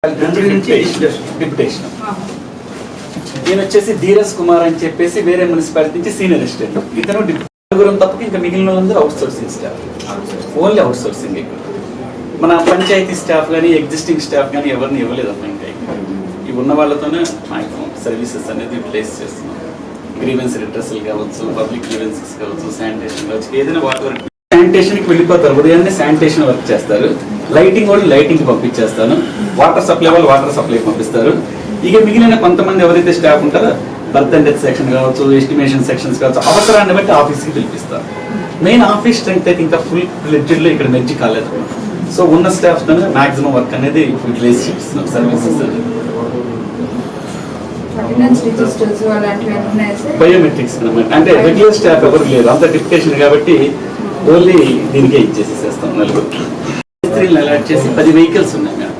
Deputation ఈయన వచ్చేసి ధీరజ్ కుమార్ అని చెప్పేసి వేరే మున్సిపాలిటీ నుంచి సీనియర్ అసిస్టెంట్. ఇతను నలుగురం తప్పక ఇంకా మిగిలిన వాళ్ళందరూ out sourcing staff, only out sourcing. మన పంచాయతీ స్టాఫ్ కానీ ఎగ్జిస్టింగ్ స్టాఫ్ కానీ ఎవరిని ఇవ్వలేదమ్మా. ఇంకా ఇవి ఉన్న వాళ్ళతోనే మాక్సిమం సర్వీసెస్ అనేది యూటిలైజ్ చేస్తున్నాం. గ్రీవెన్స్ రిట్రెసల్ కావచ్చు, పబ్లిక్ గ్రీవెన్సెస్ కావచ్చు, శానిటేషన్ కావచ్చు, ఏదైనా వాటర్ వర్క్. శానిటేషన్కి వెళ్ళిపోతారు, ఉదయాన్నే శానిటేషన్ వర్క్ చేస్తారు. లైటింగ్ వాళ్ళు లైటింగ్ పంపించేస్తాను, వాటర్ సప్లై వాళ్ళు వాటర్ సప్లై పంపిస్తారు. ఇక మిగిలిన కొంతమంది ఎవరైతే స్టాఫ్ ఉంటారో బర్త్ అండ్ డెత్ సెక్షన్ కావచ్చు, ఎస్టిమేషన్ సెక్షన్స్ కావచ్చు, అవసరాన్ని బట్టి ఆఫీస్కి పిలిపిస్తారు. మెయిన్ ఆఫీస్ స్ట్రెంగ్త్ అయితే ఇంకా ఫుల్ ఫ్లెడ్జ్డ్లో ఇక్కడ మెర్జ్ కాలేదు. సో ఉన్న స్టాఫ్ తోనే మాక్సిమం వర్క్ అనేది యూటిలైజ్ చేస్తున్నాం సర్వీసెస్ అనేది. బయోమెట్రిక్స్ అనమాట, అంటే రెగ్యులర్ స్టాఫ్ ఎవరు లేరు, అంత డిప్యుటేషన్ కాబట్టి ఓన్లీ దీనికే ఇచ్చేసేస్తాం. నలుగురికి అలాట్ చేసి 10 వెహికల్స్ ఉన్నాయి మేడం.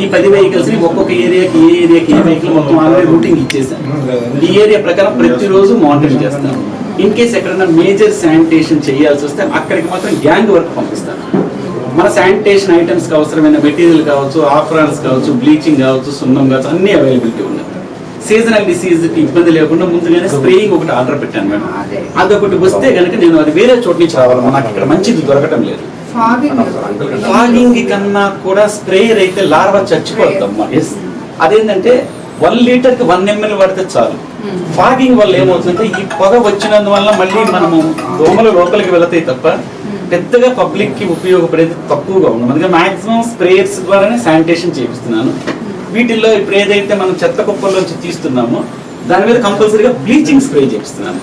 ఈ 10 వెహికల్స్ ని ఒక్కొక్క ఏరియాకి ఏ వెహికల్ మొత్తం ఆల్రెడీ రూటింగ్ ఇచ్చేసాను. ఈ ఏరియా ప్రకారం ప్రతిరోజు మానిటరింగ్ చేస్తాను. ఇన్ కేస్ ఎక్కడైనా మేజర్ శానిటేషన్ చేయాల్సి వస్తే అక్కడికి మాత్రం గ్యాంగ్ వర్క్ పంపిస్తాను. మన శానిటేషన్ ఐటమ్స్ కి అవసరమైన మెటీరియల్ కావచ్చు, ఆఫ్రాన్స్ కావచ్చు, బ్లీచింగ్ కావచ్చు, సున్నం కావచ్చు, అన్ని అవైలబిలిటీ ఉన్నాయి. సీజనల్ డిసీజ్ కి ఇబ్బంది లేకుండా ముందుగానే స్ప్రేయింగ్ ఒకటి ఆర్డర్ పెట్టాను మేడం. అదొకటి వస్తే కనుక నేను అది వేరే చోటు నుంచి రావాలి, నాకు ఇక్కడ మంచిది దొరకటం లేదు. ఫాగింగ్ కన్నా కూడా స్ప్రేయర్ అయితే లార్వా చచ్చిపోద్దమ్మా. అదేంటంటే 1 లీటర్కి 1 ml పడితే చాలు. ఫాగింగ్ వల్ల ఏమవుతుందంటే ఈ పొగ వచ్చినందువల్ల మళ్ళీ మనము దోమల లోపలికి వెళతాయి తప్ప పెద్దగా పబ్లిక్ కి ఉపయోగపడేది తక్కువగా ఉంది. అందుకే మాక్సిమం స్ప్రేయర్స్ ద్వారానే శానిటేషన్ చేపిస్తున్నాను. వీటిల్లో ఇప్పుడు ఏదైతే మనం చెత్త కుప్పల్లోంచి తీస్తున్నామో దాని మీద కంపల్సరీగా బ్లీచింగ్ స్ప్రే చేపిస్తున్నాను.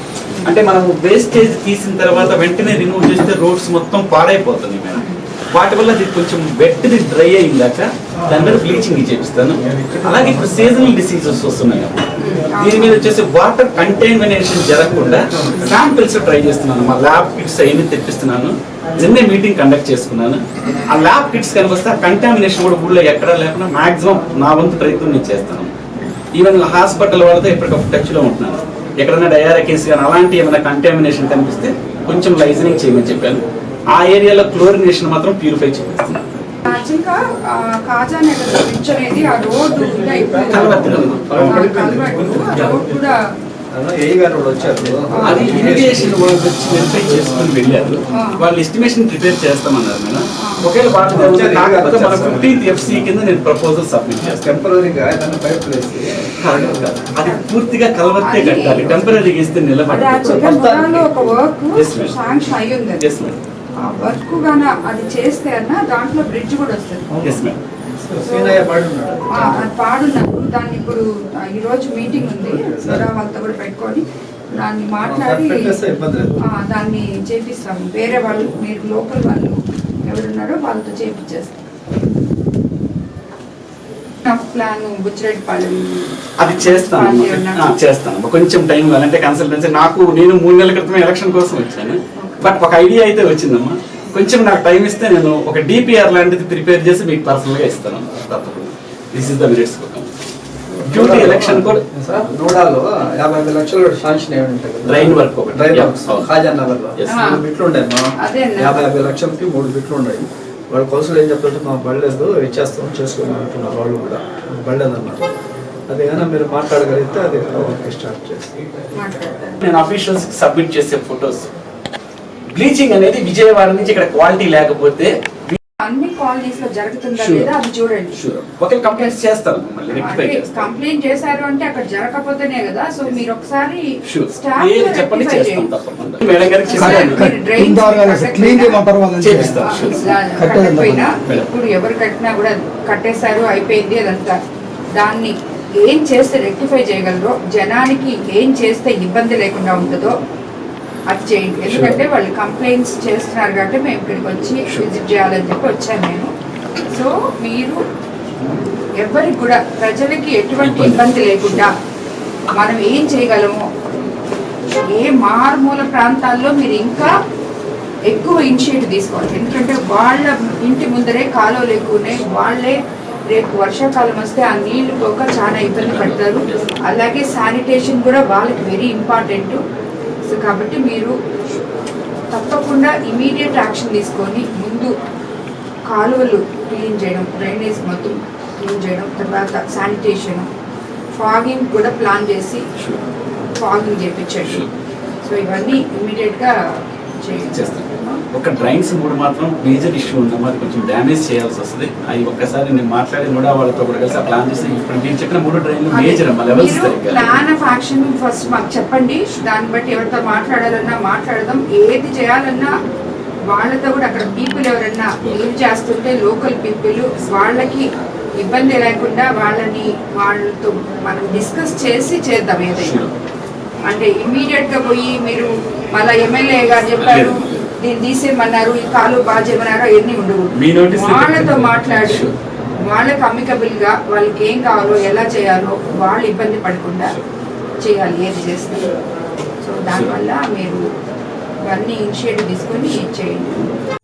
అంటే మనం వేస్టేజ్ తీసిన తర్వాత వెంటనే రిమూవ్ చేస్తే రోడ్స్ మొత్తం పాడైపోతుంది మేడం. వాటి వల్ల అది కొంచెం వెట్ది డ్రై అయిందాక దాని మీద బ్లీచింగ్ చేపిస్తాను. అలాగే ఇప్పుడు సీజనల్ డిసీజెస్ వస్తున్నాయి, దీని మీద వచ్చేసి వాటర్ కంటామినేషన్ జరగకుండా శాంపిల్స్ ట్రై చేస్తున్నాను. మా ల్యాబ్ కిట్స్ అవన్నీ తెప్పిస్తున్నాను. నిన్నే మీటింగ్ కండక్ట్ చేసుకున్నాను. ఆ ల్యాబ్ కిట్స్ కనిపిస్తే ఆ కంటామినేషన్ కూడా ఊళ్ళో ఎక్కడా లేకుండా మాక్సిమం నా వంతు ప్రయత్నం నేను చేస్తాను. ఈవెన్ హాస్పిటల్ వాళ్ళతో ఎప్పటికప్పుడు టచ్లో ఉంటున్నాను. ఎక్కడైనా డయారియా కేసు కానీ అలాంటి ఏమైనా కంటామినేషన్ కనిపిస్తే కొంచెం లైజనింగ్ చేయమని చెప్పాను. ఆ ఏరియాలో క్లోరినేషన్ మాత్రం ప్యూరిఫై చేపిస్తున్నాను. అది ఇరిగేషన్ వాళ్ళు వచ్చి వెరిఫై చేసుకుని వెళ్ళారు. వాళ్ళు ఎస్టిమేషన్ ప్రిపేర్ చేస్తామన్నారు మేడం. ఒకవేళ కాకపోతే మన 15th FC కింద నేను ప్రపోజల్ సబ్మిట్ చేస్తాను. అది పూర్తిగా కలవర్తే కట్టాలి, టెంపరీగా ఇస్తే నిలబడి. అది చేస్తే అన్న దాంట్లో బ్రిడ్జ్ కూడా వస్తుంది. పాడున్నప్పుడు దాన్ని ఇప్పుడు ఈ రోజు మీటింగ్ ఉంది, వాళ్ళతో కూడా పెట్టుకొని దాన్ని మాట్లాడి దాన్ని చేపిస్తాము. వేరే వాళ్ళు, మీరు లోకల్ వాళ్ళు ఎవరున్నారో వాళ్ళతో చేపించేస్తాం. ప్లాన్ బుచ్చిరెడ్డిపాలెం అది చేస్తాను కొంచెం టైం కావాలంటే కన్సల్టెన్సీ. నేను 3 నెలల క్రితం ఎలక్షన్ కోసం వచ్చాను, బట్ ఒక ఐడియా అయితే వచ్చిందమ్మా. కొంచెం నాకు టైం ఇస్తే నేను ఒక DPR లాంటిది ప్రిపేర్ చేసి మీకు పర్సనల్గా ఇస్తాను తప్పకుండా. This is the merits. Duty election కూడా నోడాలో 55 లక్షలు శాంక్షన్ అయ్యి ఉంటాయి కదా. డ్రైన్ వర్క్ ఒకటి ఖాజా నగర్ లో 3 బిట్లు ఉంటాయి. 55 లక్షలకి 3 బిట్లు ఉన్నాయి. వాళ్ళు కౌన్సిల్ ఏం చెప్తుంటే మా బళ్ళేదు ఇచ్చేస్తాం చేసుకోమని అంటున్నారు. వాళ్ళు కూడా బళ్ళేదన్నారు. అది కానీ మీరు మాట్లాడగలిగితే అది స్టార్ట్ చేస్తాం. నేను అఫీషియల్స్ సబ్మిట్ చేసే ఫొటోస్. బ్లీచింగ్ అనేది విజయవాడ నుంచి ఇక్కడ క్వాలిటీ లేకపోతే అన్ని కాలనీస్ లో జరుగుతుందా లేదా అది చూడండి. కంప్లైంట్ చేస్తారు, కంప్లైంట్ చేశారు అంటే అక్కడ జరగకపోతేనే కదా. సో మీరు ఒకసారి చెప్పండి, చేస్తాం తప్పకుండా. ఇప్పుడు ఎవరు కట్టినా కూడా కట్టేశారు, అయిపోయింది అదంతా. దాన్ని ఏం చేస్తే రెక్టిఫై చేయగలరో, జనానికి ఏం చేస్తే ఇబ్బంది లేకుండా ఉంటుందో అది చేయండి. ఎందుకంటే వాళ్ళు కంప్లైంట్స్ చేస్తున్నారు కాబట్టి మేము ఇక్కడికి వచ్చి విజిట్ చేయాలని చెప్పి వచ్చాను నేను. సో మీరు ఎవరికి కూడా ప్రజలకి ఎటువంటి ఇబ్బంది లేకుండా మనం ఏం చేయగలమో, ఏ మారుమూల ప్రాంతాల్లో మీరు ఇంకా ఎక్కువ ఇనిషియేటివ్ తీసుకోవాలి. ఎందుకంటే వాళ్ళ ఇంటి ముందరే కాలువలు ఎక్కువ ఉన్నాయి. వాళ్ళే రేపు వర్షాకాలం వస్తే ఆ నీళ్లు పోక చాలా ఇబ్బంది పడతారు. అలాగే శానిటేషన్ కూడా వాళ్ళకి వెరీ ఇంపార్టెంట్. సో కాబట్టి మీరు తప్పకుండా ఇమీడియట్ యాక్షన్ తీసుకొని ముందు కాలువలు క్లీన్ చేయడం, డ్రైనేజ్ మొత్తం క్లీన్ చేయడం, తర్వాత శానిటేషన్, ఫాగింగ్ కూడా ప్లాన్ చేసి ఫాగింగ్ చేయించండి. సో ఇవన్నీ ఇమ్మీడియట్గా చేస్తాం. ఒక డ్రైన్స్ కూడా మాత్రం మేజర్ ఇష్యూ ఉందమ్మా, అది కొంచెం డ్యామేజ్ చేయాల్సి వస్తుంది. అవి ఒక్కసారి నేను మాట్లాడి కూడా వాళ్ళతో కూడా కలిసి ప్లాన్ చేసి ఇప్పుడు మీరు చెప్పిన 3 డ్రైన్లు మేజర్ అమ్మా, levels plan of action first మాకు చెప్పండి. దాన్ని బట్టి ఎవరితో మాట్లాడాలన్నా మాట్లాడదాం. ఏది చేయాలన్నా వాళ్ళతో కూడా అక్కడ పీపుల్ ఎవరన్నా లీవ్ చేస్తుంటే లోకల్ పీపుల్ వాళ్ళకి ఇబ్బంది లేకుండా వాళ్ళతో మనం డిస్కస్ చేసి చేద్దాం ఏదైనా. అంటే ఇమ్మీడియట్ గా పోయి మీరు మళ్ళీ ఎమ్మెల్యే గారు చెప్పారు దీన్ని తీసేయమన్నారు, ఈ కాలు బాగా చేయమన్నారు, అవన్నీ ఉండవు. వాళ్ళతో మాట్లాడి వాళ్ళకి అమికబుల్ గా వాళ్ళకి ఏం కావాలో ఎలా చేయాలో వాళ్ళు ఇబ్బంది పడకుండా చేయాలి ఏది చేస్తారు. సో దానివల్ల మీరు ఇవన్నీ ఇనిషియేటివ్ తీసుకొని చేయండి.